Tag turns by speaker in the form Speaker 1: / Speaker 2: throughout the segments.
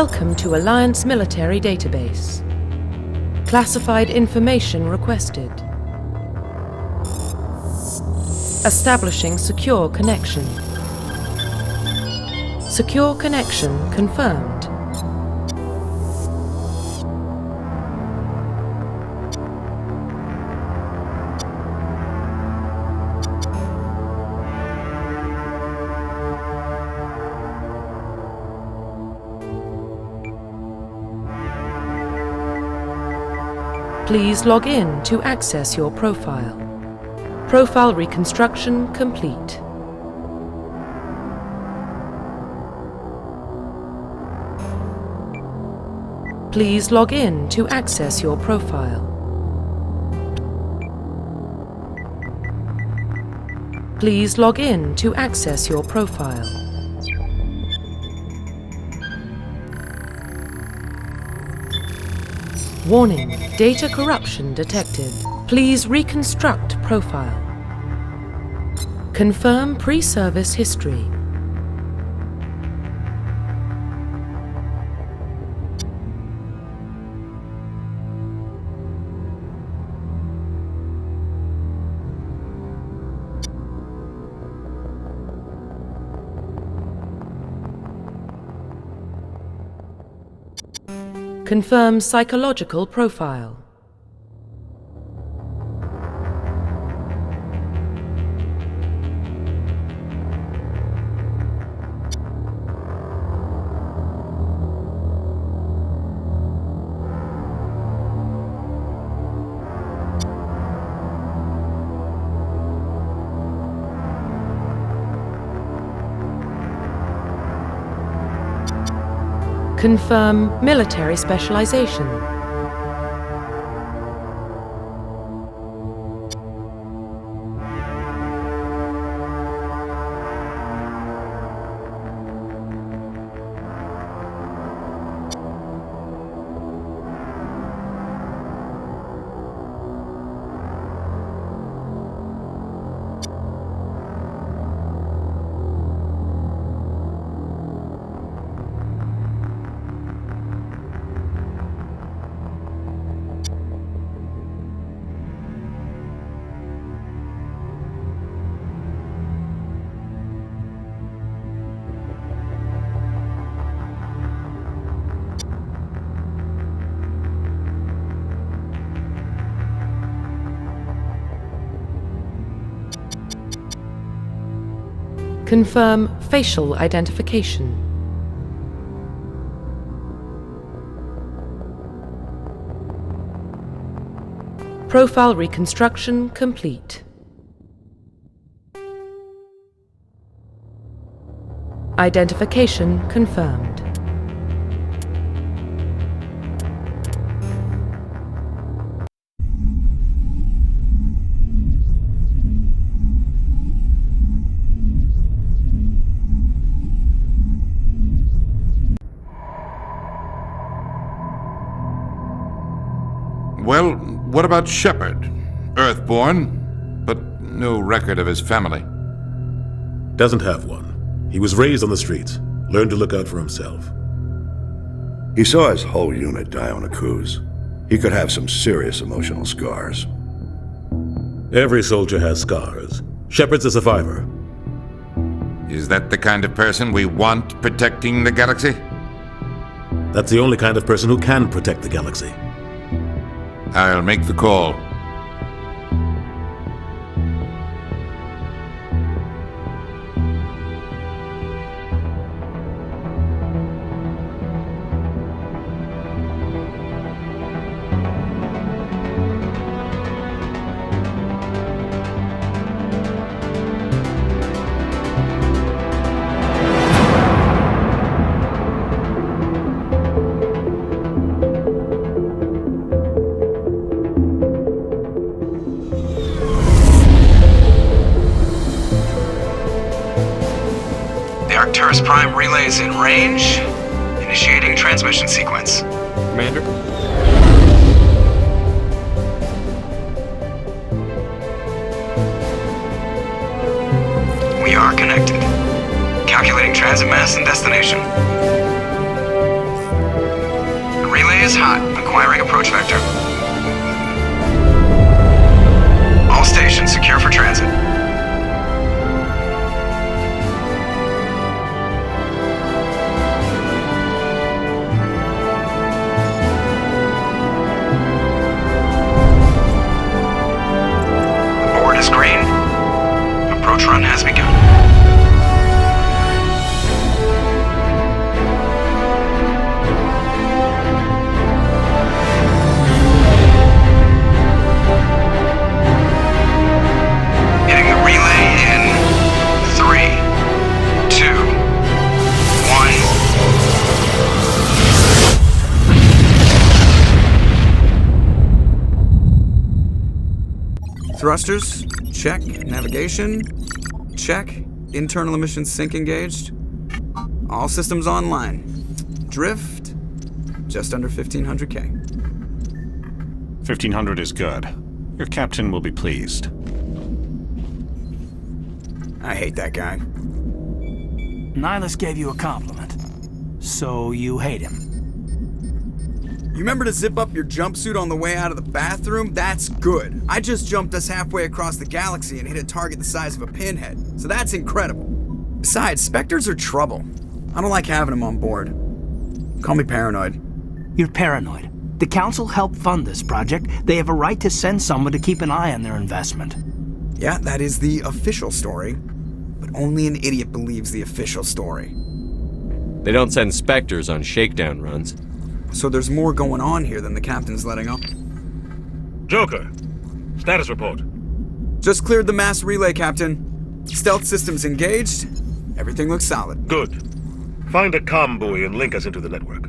Speaker 1: Welcome to Alliance Military Database. Classified information requested. Establishing secure connection. Secure connection confirmed. Please log in to access your profile. Profile reconstruction complete. Please log in to access your profile. Please log in to access your profile. Warning, data corruption detected. Please reconstruct profile. Confirm pre-service history. Confirm psychological profile. Confirm military specialization. Confirm facial identification. Profile reconstruction complete. Identification confirmed.
Speaker 2: Well, what about Shepard? Earthborn, but no record of his family.
Speaker 3: Doesn't have one. He was raised on the streets, learned to look out for himself.
Speaker 4: He saw his whole unit die on a cruise. He could have some serious emotional scars.
Speaker 3: Every soldier has scars. Shepard's a survivor.
Speaker 2: Is that the kind of person we want protecting the galaxy?
Speaker 3: That's the only kind of person who can protect the galaxy.
Speaker 2: I'll make the call.
Speaker 5: Arcturus Prime relays in range. Initiating transmission sequence.
Speaker 6: Commander?
Speaker 5: We are connected. Calculating transit mass and destination. is hot. Acquiring approach vector. All stations secure for transit. The board is green. Approach run has begun.
Speaker 6: Thrusters, check. Navigation, check. Internal emissions sync engaged. All systems online. Drift, just under 1500K.
Speaker 7: 1500 is good. Your captain will be pleased.
Speaker 6: I hate that guy.
Speaker 8: Nihilus gave you a compliment. So you hate him.
Speaker 6: You remember to zip up your jumpsuit on the way out of the bathroom? That's good. I just jumped us halfway across the galaxy and hit a target the size of a pinhead. So that's incredible. Besides, Spectres are trouble. I don't like having them on board. Call me paranoid.
Speaker 8: You're paranoid. The Council helped fund this project. They have a right to send someone to keep an eye on their investment.
Speaker 6: Yeah, that is the official story. But only an idiot believes the official story.
Speaker 9: They don't send Spectres on shakedown runs.
Speaker 6: So there's more going on here than the captain's letting on.
Speaker 3: Joker, status report.
Speaker 6: Just cleared the mass relay, Captain. Stealth systems engaged. Everything looks solid.
Speaker 3: Good. Find a comm buoy and link us into the network.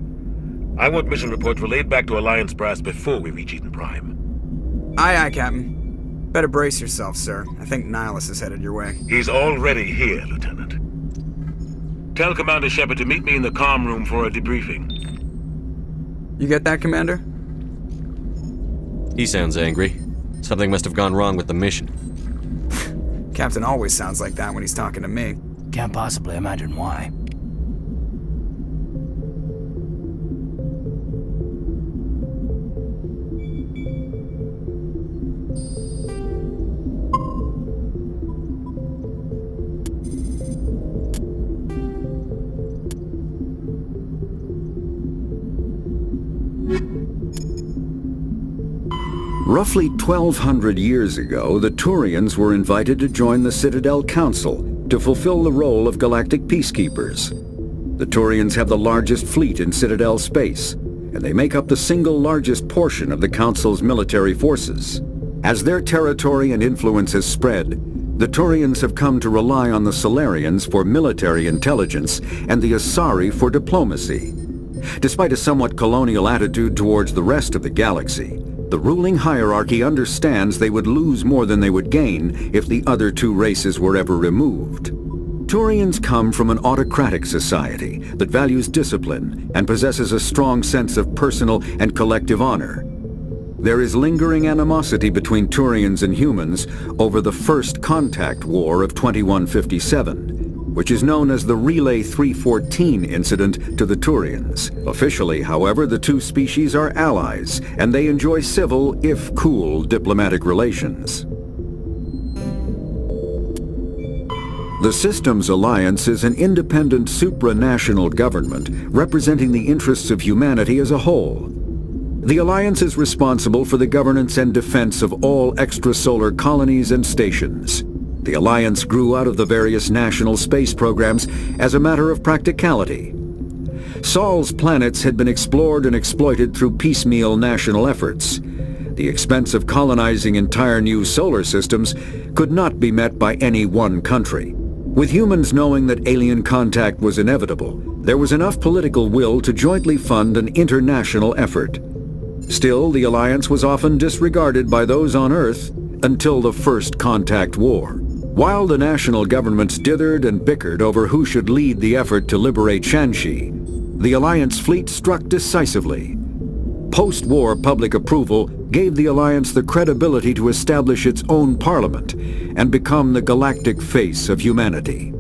Speaker 3: I want mission reports relayed back to Alliance brass before we reach Eden Prime.
Speaker 6: Aye, aye, Captain. Better brace yourself, sir. I think Nihilus is headed your way.
Speaker 3: He's already here, Lieutenant. Tell Commander Shepard to meet me in the comm room for a debriefing.
Speaker 6: You get that, Commander?
Speaker 9: He sounds angry. Something must have gone wrong with the mission.
Speaker 6: Captain always sounds like that when he's talking to me.
Speaker 8: Can't possibly imagine why.
Speaker 10: Roughly 1,200 years ago, the Turians were invited to join the Citadel Council to fulfill the role of galactic peacekeepers. The Turians have the largest fleet in Citadel space, and they make up the single largest portion of the Council's military forces. As their territory and influence has spread, the Turians have come to rely on the Solarians for military intelligence and the Asari for diplomacy. Despite a somewhat colonial attitude towards the rest of the galaxy, the ruling hierarchy understands they would lose more than they would gain if the other two races were ever removed. Turians come from an autocratic society that values discipline and possesses a strong sense of personal and collective honor. There is lingering animosity between Turians and humans over the First Contact War of 2157, which is known as the Relay 314 incident to the Turians. Officially, however, the two species are allies, and they enjoy civil, if cool, diplomatic relations. The Systems Alliance is an independent supranational government representing the interests of humanity as a whole. The Alliance is responsible for the governance and defense of all extrasolar colonies and stations. The Alliance grew out of the various national space programs as a matter of practicality. Sol's planets had been explored and exploited through piecemeal national efforts. The expense of colonizing entire new solar systems could not be met by any one country. With humans knowing that alien contact was inevitable, there was enough political will to jointly fund an international effort. Still, the Alliance was often disregarded by those on Earth until the First Contact War. While the national governments dithered and bickered over who should lead the effort to liberate Shanxi, the Alliance fleet struck decisively. Post-war public approval gave the Alliance the credibility to establish its own parliament and become the galactic face of humanity.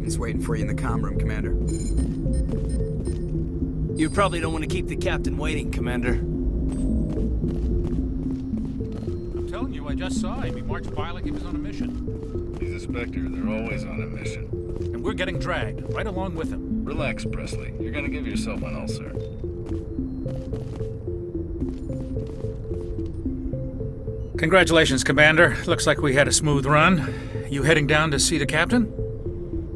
Speaker 6: He's waiting for you in the comm room, Commander.
Speaker 8: You probably don't want to keep the captain waiting, Commander.
Speaker 11: I'm telling you, I just saw him. He marched by like he was on a mission.
Speaker 12: He's a Spectre. They're always on a mission.
Speaker 11: And we're getting dragged, right along with him.
Speaker 12: Relax, Presley. You're gonna give yourself an ulcer.
Speaker 11: Congratulations, Commander. Looks like we had a smooth run. You heading down to see the captain?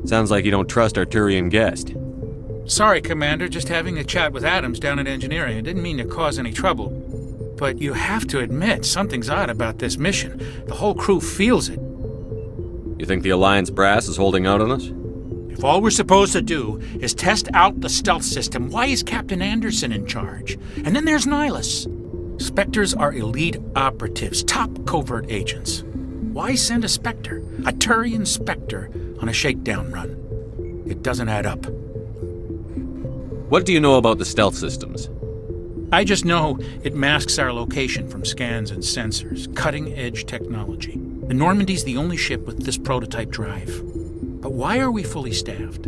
Speaker 9: Sounds like you don't trust our Turian guest.
Speaker 11: Sorry, Commander. Just having a chat with Adams down at engineering. I didn't mean to cause any trouble. But you have to admit, something's odd about this mission. The whole crew feels it.
Speaker 9: You think the Alliance brass is holding out on us?
Speaker 11: If all we're supposed to do is test out the stealth system, why is Captain Anderson in charge? And then there's Nihilus. Spectres are elite operatives, top covert agents. Why send a Spectre, a Turian Spectre, on a shakedown run? It doesn't add up.
Speaker 9: What do you know about the stealth systems?
Speaker 11: I just know it masks our location from scans and sensors, cutting-edge technology. The Normandy's the only ship with this prototype drive. But why are we fully staffed?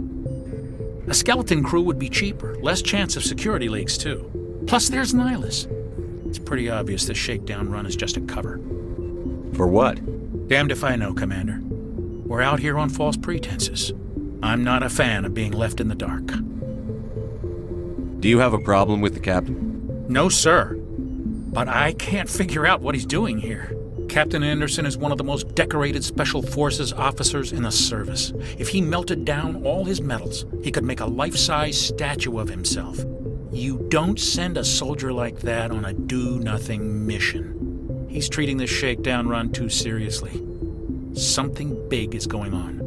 Speaker 11: A skeleton crew would be cheaper, less chance of security leaks too. Plus there's Nihilus. It's pretty obvious this shakedown run is just a cover.
Speaker 9: For what?
Speaker 11: Damned if I know, Commander. We're out here on false pretenses. I'm not a fan of being left in the dark.
Speaker 9: Do you have a problem with the captain?
Speaker 11: No, sir. But I can't figure out what he's doing here. Captain Anderson is one of the most decorated Special Forces officers in the service. If he melted down all his medals, he could make a life-size statue of himself. You don't send a soldier like that on a do-nothing mission. He's treating this shakedown run too seriously. Something big is going on.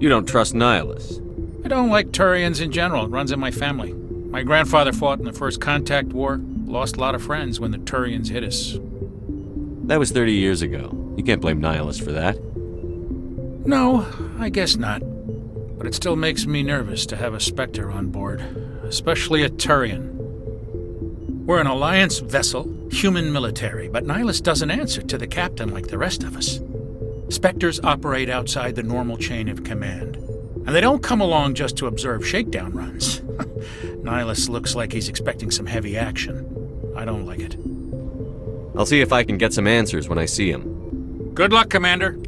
Speaker 9: You don't trust Nihilus?
Speaker 11: I don't like Turians in general. It runs in my family. My grandfather fought in the First Contact War, lost a lot of friends when the Turians hit us.
Speaker 9: That was 30 years ago. You can't blame Nihilus for that.
Speaker 11: No, I guess not. But it still makes me nervous to have a Spectre on board, especially a Turian. We're an Alliance vessel, human military, but Nihilus doesn't answer to the captain like the rest of us. Spectres operate outside the normal chain of command, and they don't come along just to observe shakedown runs. Nihilus looks like he's expecting some heavy action. I don't like it.
Speaker 9: I'll see if I can get some answers when I see him.
Speaker 11: Good luck, Commander.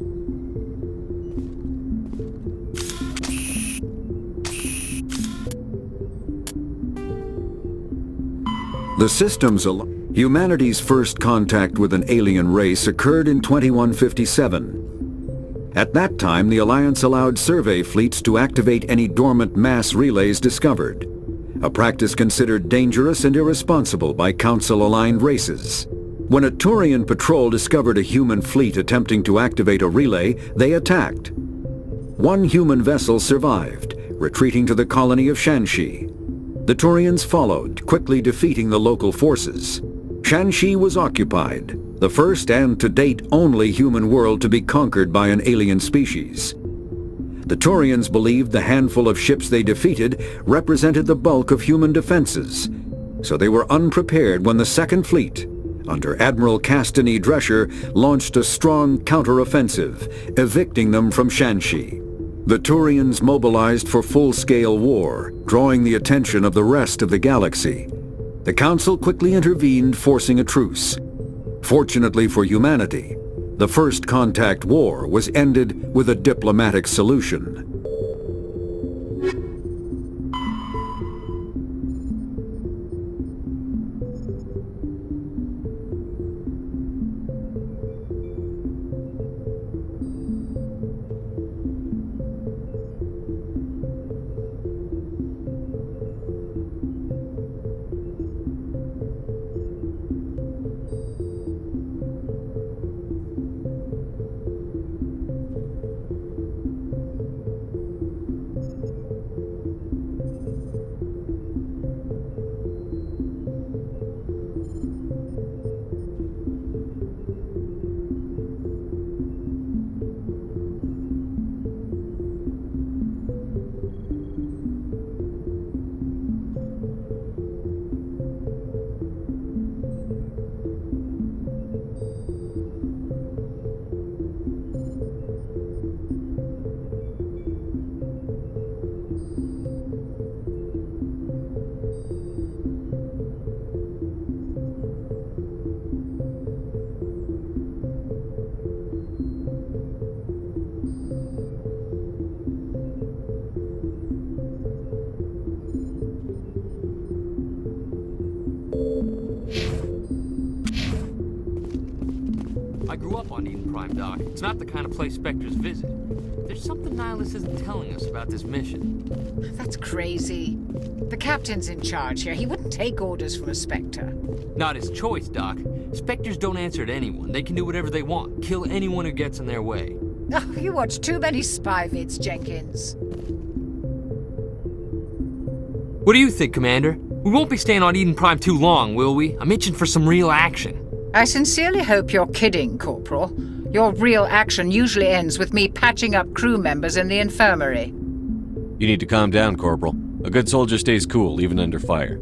Speaker 10: The systems humanity's first contact with an alien race occurred in 2157. At that time, the Alliance allowed survey fleets to activate any dormant mass relays discovered, a practice considered dangerous and irresponsible by Council-aligned races. When a Turian patrol discovered a human fleet attempting to activate a relay, they attacked. One human vessel survived, retreating to the colony of Shanxi. The Turians followed, quickly defeating the local forces. Shanxi was occupied, the first and to date only human world to be conquered by an alien species. The Turians believed the handful of ships they defeated represented the bulk of human defenses, so they were unprepared when the Second Fleet, under Admiral Castany Drescher, launched a strong counteroffensive, evicting them from Shanxi. The Turians mobilized for full-scale war, drawing the attention of the rest of the galaxy. The Council quickly intervened, forcing a truce. Fortunately for humanity, the First Contact War was ended with a diplomatic solution.
Speaker 13: grew up on Eden Prime, Doc. It's not the kind of place Spectres visit. There's something Nihilus isn't telling us about this mission.
Speaker 14: That's crazy. The captain's in charge here. He wouldn't take orders from a Spectre.
Speaker 13: Not his choice, Doc. Spectres don't answer to anyone. They can do whatever they want. Kill anyone who gets in their way.
Speaker 14: Oh, you watch too many spy vids, Jenkins.
Speaker 13: What do you think, Commander? We won't be staying on Eden Prime too long, will we? I'm itching for some real action.
Speaker 14: I sincerely hope you're kidding, Corporal. Your real action usually ends with me patching up crew members in the infirmary.
Speaker 9: You need to calm down, Corporal. A good soldier stays cool, even under fire.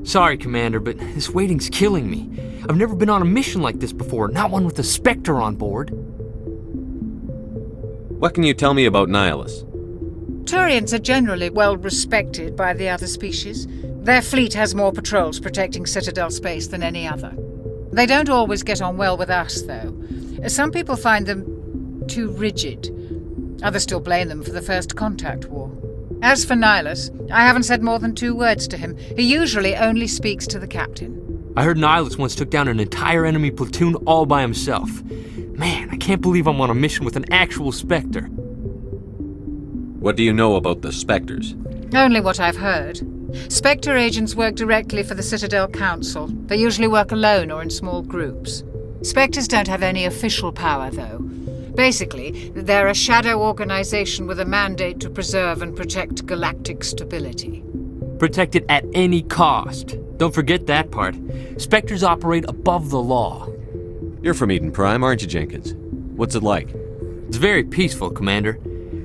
Speaker 13: Sorry, Commander, but this waiting's killing me. I've never been on a mission like this before, not one with a Spectre on board.
Speaker 9: What can you tell me about Nihilus?
Speaker 14: Turians are generally well respected by the other species. Their fleet has more patrols protecting Citadel space than any other. They don't always get on well with us, though. Some people find them too rigid. Others still blame them for the First Contact War. As for Nihilus, I haven't said more than 2 words to him. He usually only speaks to the captain.
Speaker 13: I heard Nihilus once took down an entire enemy platoon all by himself. Man, I can't believe I'm on a mission with an actual Spectre.
Speaker 9: What do you know about the Spectres?
Speaker 14: Only what I've heard. Spectre agents work directly for the Citadel Council. They usually work alone or in small groups. Spectres don't have any official power, though. Basically, they're a shadow organization with a mandate to preserve and protect galactic stability.
Speaker 13: Protect it at any cost. Don't forget that part. Spectres operate above the law.
Speaker 9: You're from Eden Prime, aren't you, Jenkins? What's it like?
Speaker 13: It's very peaceful, Commander.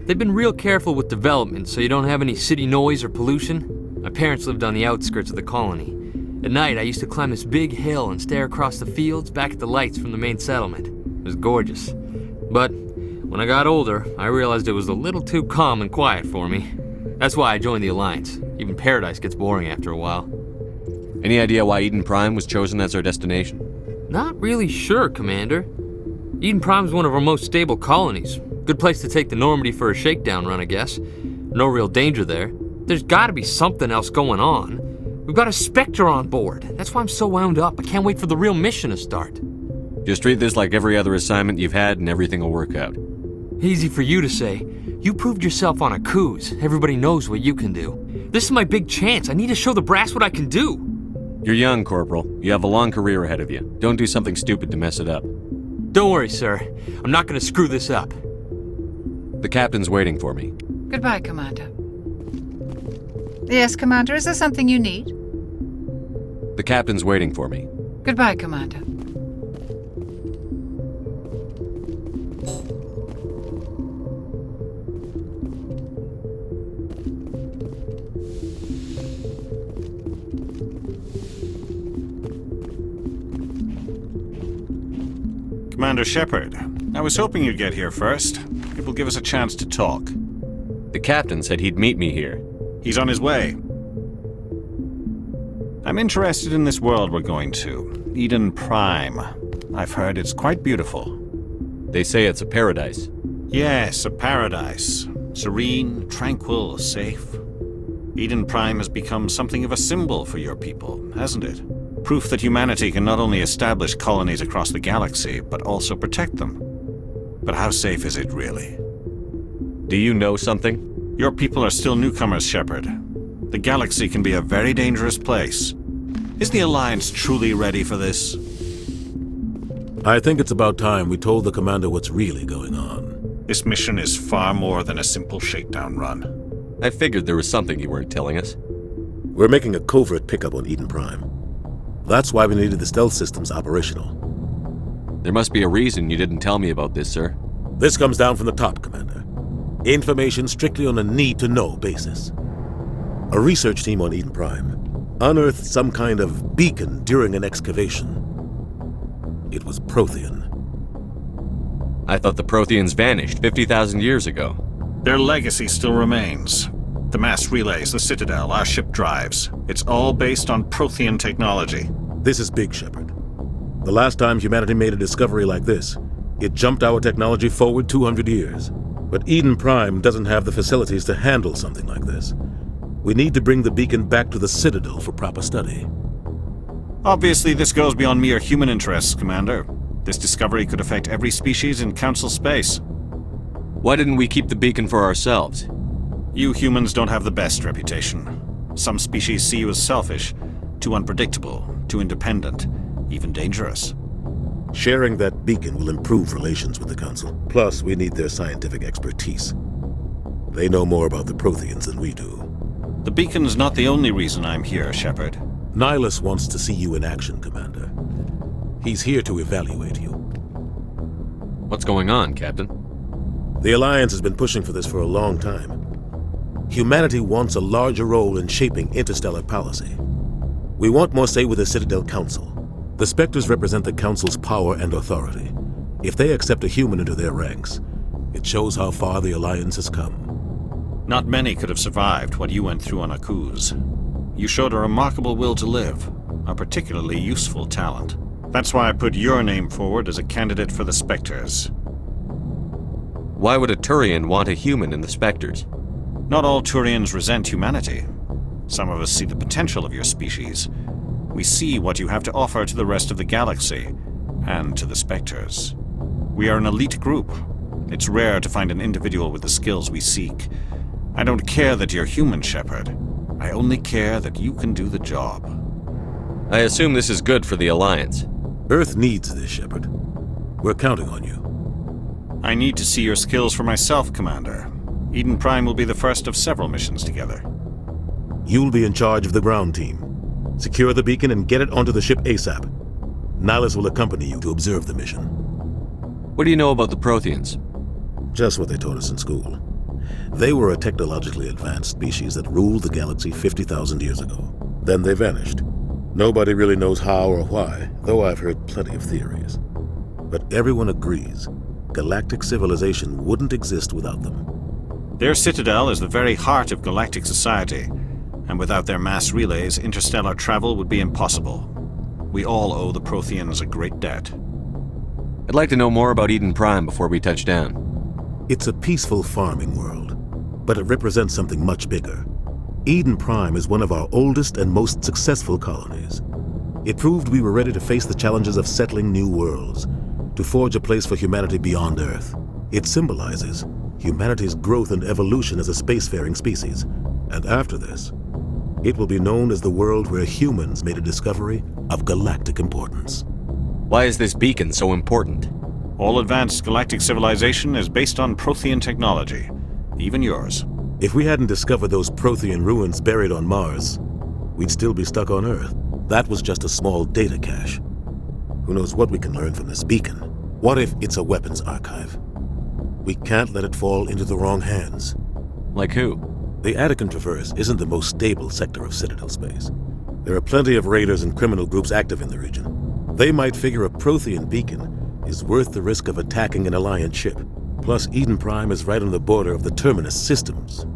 Speaker 13: They've been real careful with development, so you don't have any city noise or pollution. My parents lived on the outskirts of the colony. At night, I used to climb this big hill and stare across the fields back at the lights from the main settlement. It was gorgeous. But when I got older, I realized it was a little too calm and quiet for me. That's why I joined the Alliance. Even Paradise gets boring after a while.
Speaker 9: Any idea why Eden Prime was chosen as our destination?
Speaker 13: Not really sure, Commander. Eden Prime's one of our most stable colonies. Good place to take the Normandy for a shakedown run, I guess. No real danger there. There's gotta be something else going on. We've got a Spectre on board. That's why I'm so wound up. I can't wait for the real mission to start.
Speaker 9: Just treat this like every other assignment you've had and everything will work out.
Speaker 13: Easy for you to say. You proved yourself on a cruise. Everybody knows what you can do. This is my big chance. I need to show the brass what I can do.
Speaker 9: You're young, Corporal. You have a long career ahead of you. Don't do something stupid to mess it up.
Speaker 13: Don't worry, sir. I'm not gonna screw this up.
Speaker 9: The captain's waiting for me.
Speaker 14: Goodbye, Commander. Yes, Commander, is there something you need?
Speaker 9: The captain's waiting for me.
Speaker 14: Goodbye, Commander.
Speaker 7: Commander Shepard, I was hoping you'd get here first. It will give us a chance to talk.
Speaker 9: The captain said he'd meet me here.
Speaker 7: He's on his way. I'm interested in this world we're going to, Eden Prime. I've heard it's quite beautiful.
Speaker 9: They say it's a paradise.
Speaker 7: Yes, a paradise. Serene, tranquil, safe. Eden Prime has become something of a symbol for your people, hasn't it? Proof that humanity can not only establish colonies across the galaxy, but also protect them. But how safe is it, really?
Speaker 9: Do you know something?
Speaker 7: Your people are still newcomers, Shepard. The galaxy can be a very dangerous place. Is the Alliance truly ready for this?
Speaker 15: I think it's about time we told the Commander what's really going on.
Speaker 7: This mission is far more than a simple shakedown run.
Speaker 9: I figured there was something you weren't telling us.
Speaker 15: We're making a covert pickup on Eden Prime. That's why we needed the stealth systems operational.
Speaker 9: There must be a reason you didn't tell me about this, sir.
Speaker 15: This comes down from the top, Commander. Information strictly on a need-to-know basis. A research team on Eden Prime unearthed some kind of beacon during an excavation. It was Prothean.
Speaker 9: I thought the Protheans vanished 50,000 years ago.
Speaker 7: Their legacy still remains. The mass relays, the Citadel, our ship drives. It's all based on Prothean technology.
Speaker 15: This is big, Shepard. The last time humanity made a discovery like this, it jumped our technology forward 200 years. But Eden Prime doesn't have the facilities to handle something like this. We need to bring the beacon back to the Citadel for proper study.
Speaker 7: Obviously, this goes beyond mere human interests, Commander. This discovery could affect every species in Council space.
Speaker 9: Why didn't we keep the beacon for ourselves?
Speaker 7: You humans don't have the best reputation. Some species see you as selfish, too unpredictable, too independent, even dangerous.
Speaker 15: Sharing that beacon will improve relations with the Council. Plus, we need their scientific expertise. They know more about the Protheans than we do.
Speaker 7: The beacon's not the only reason I'm here, Shepard.
Speaker 15: Nihilus wants to see you in action, Commander. He's here to evaluate you.
Speaker 9: What's going on, Captain?
Speaker 15: The Alliance has been pushing for this for a long time. Humanity wants a larger role in shaping interstellar policy. We want more say with the Citadel Council. The Spectres represent the Council's power and authority. If they accept a human into their ranks, it shows how far the Alliance has come.
Speaker 7: Not many could have survived what you went through on Akuz. You showed a remarkable will to live, a particularly useful talent. That's why I put your name forward as a candidate for the Spectres.
Speaker 9: Why would a Turian want a human in the Spectres?
Speaker 7: Not all Turians resent humanity. Some of us see the potential of your species. We see what you have to offer to the rest of the galaxy, and to the Spectres. We are an elite group. It's rare to find an individual with the skills we seek. I don't care that you're human, Shepard. I only care that you can do the job.
Speaker 9: I assume this is good for the Alliance.
Speaker 15: Earth needs this, Shepard. We're counting on you.
Speaker 7: I need to see your skills for myself, Commander. Eden Prime will be the first of several missions together.
Speaker 15: You'll be in charge of the ground team. Secure the beacon and get it onto the ship ASAP. Nihilus will accompany you to observe the mission.
Speaker 9: What do you know about the Protheans?
Speaker 15: Just what they taught us in school. They were a technologically advanced species that ruled the galaxy 50,000 years ago. Then they vanished. Nobody really knows how or why, though I've heard plenty of theories. But everyone agrees, galactic civilization wouldn't exist without them.
Speaker 7: Their citadel is the very heart of galactic society, and without their mass relays, interstellar travel would be impossible. We all owe the Protheans a great debt.
Speaker 9: I'd like to know more about Eden Prime before we touch down.
Speaker 15: It's a peaceful farming world, but it represents something much bigger. Eden Prime is one of our oldest and most successful colonies. It proved we were ready to face the challenges of settling new worlds, to forge a place for humanity beyond Earth. It symbolizes humanity's growth and evolution as a spacefaring species. And after this, it will be known as the world where humans made a discovery of galactic importance.
Speaker 9: Why is this beacon so important?
Speaker 7: All advanced galactic civilization is based on Prothean technology, even yours.
Speaker 15: If we hadn't discovered those Prothean ruins buried on Mars, we'd still be stuck on Earth. That was just a small data cache. Who knows what we can learn from this beacon? What if it's a weapons archive? We can't let it fall into the wrong hands.
Speaker 9: Like who?
Speaker 15: The Attican Traverse isn't the most stable sector of Citadel space. There are plenty of raiders and criminal groups active in the region. They might figure a Prothean beacon is worth the risk of attacking an Alliance ship. Plus, Eden Prime is right on the border of the Terminus systems.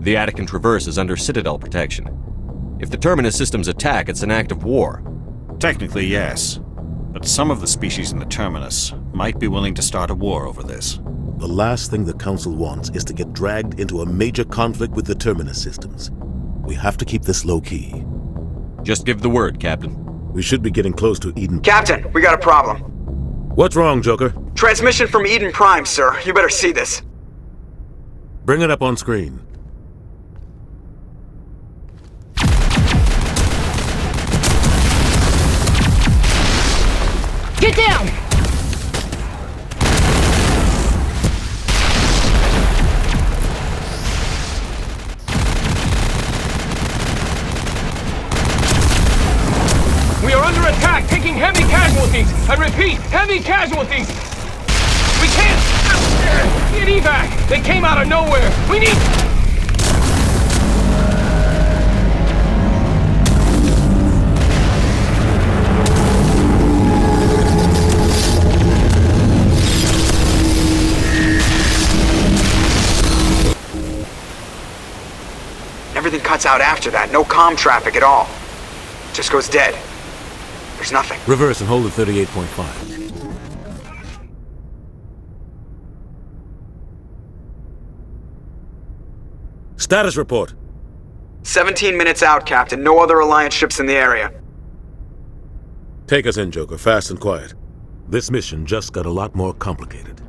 Speaker 9: The Attican Traverse is under Citadel protection. If the Terminus systems attack, it's an act of war.
Speaker 7: Technically, yes. But some of the species in the Terminus might be willing to start a war over this.
Speaker 15: The last thing the Council wants is to get dragged into a major conflict with the Terminus systems. We have to keep this low-key.
Speaker 9: Just give the word, Captain.
Speaker 15: We should be getting close to Eden...
Speaker 5: Captain, we got a problem.
Speaker 15: What's wrong, Joker?
Speaker 5: Transmission from Eden Prime, sir. You better see this.
Speaker 15: Bring it up on screen.
Speaker 16: Get down!
Speaker 17: We are under attack, taking heavy casualties. I repeat, heavy casualties. We can't get evac. They came out of nowhere. We need...
Speaker 5: Everything cuts out after that. No comm traffic at all. Just goes dead. There's nothing.
Speaker 15: Reverse and hold at 38.5. Status report.
Speaker 5: 17 minutes out, Captain. No other Alliance ships in the area.
Speaker 15: Take us in, Joker. Fast and quiet. This mission just got a lot more complicated.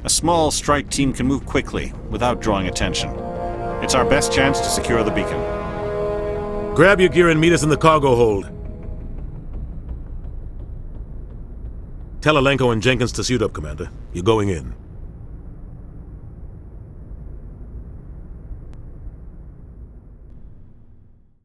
Speaker 7: A small strike team can move quickly, without drawing attention. It's our best chance to secure the beacon.
Speaker 15: Grab your gear and meet us in the cargo hold. Tell Alenko and Jenkins to suit up, Commander. You're going in.